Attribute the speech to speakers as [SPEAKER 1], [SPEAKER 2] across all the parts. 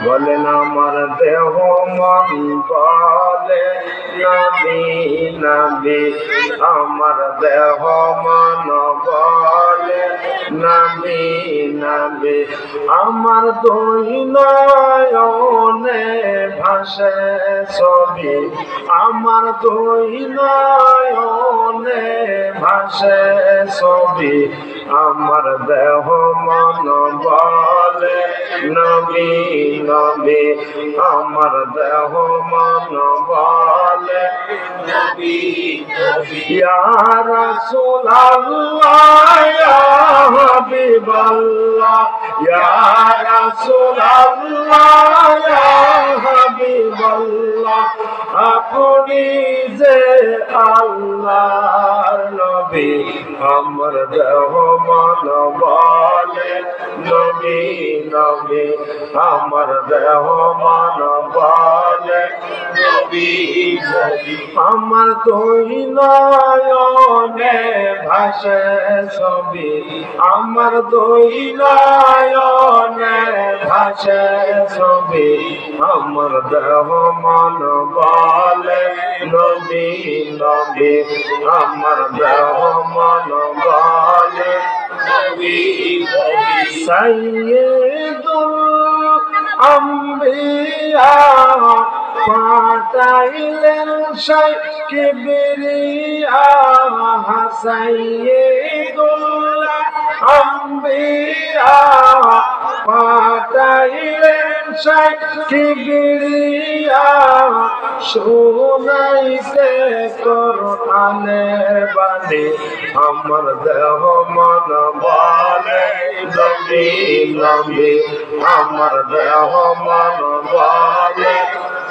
[SPEAKER 1] বলেন আমার দেহ মন বলে নবী নবী, আমার দেহ মন বলে নবী নবী, আমার দুই নয়নে ভাসে ছবি, আমার দুই নয়নে ভাসে ছবি, আমার দেহ মন বলে নবী নবী, আমার দেহ মন বলে নবী নবী। ইয়া রাসূলুল্লাহ ইয়া হাবিবাল্লাহ, ইয়া রাসূলুল্লাহ ইয়া হাবিবাল্লাহ, আপনি যে আল্লাহর নবী, আমার দেহ মন বলে নবী নবী, আমার দেহ মন বলে নবী নবী, আমার দুই নয়নে ভাসে ছবি, আমার দুই নয়নে ভাসে ছবি, আমার দেহ মন বলে নবী নবী, আমার দেহ মন বলে নবী নবী। সাইয়্যিদুল আম্বিয়া পাঠাইলেন সেই কিবরিয়া, সাইয়্যিদুল আম্বিয়া পাঠাইলেন সেই কিবরিয়া, শুনাইতে কোরআনের বাণী, আমার দেহ মন বলে নবী নবী, আমার দেহ মন বলে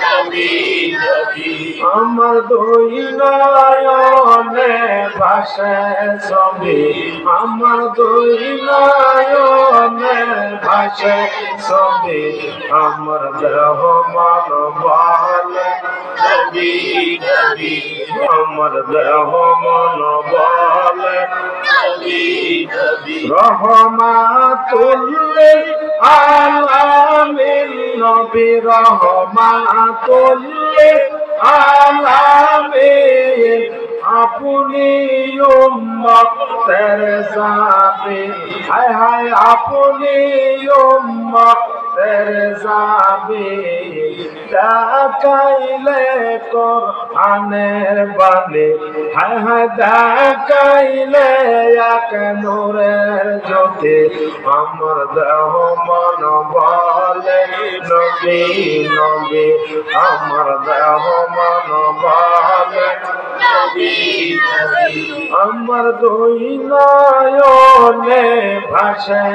[SPEAKER 1] নবী নবী, আমার দুই নয়নে ভাসে ছবি, আমার দুই নয়নে ভাসে ছবি, আমার দেহ মন বলে নবী নবী, আমার দেহ মন বলে নবী নবী। রহমাতুল লিল আলামিন নবী, রহমাতুল লিল আলামিন, আপনি উম্মতের জামিন, হায় হায় আপনি উম্মতের জামিন, দেখাইলে কোরআনের বাণী, হায় হায় দেখাইলে এক নূরের জ্যোতি, আমার দেহ মন বলে নবী নবী, আমার দেহ মন বলে নবী নবী, আমার দুই নয়নে ভাসে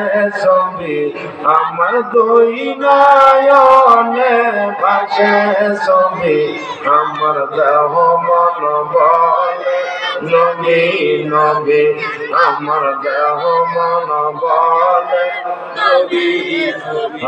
[SPEAKER 1] ছবি, আমার দুই নয়নে ভাসে ছবি, আমার দেহ মন বলে নবী নবী, আমার দেহ মন বলে নবী নবী।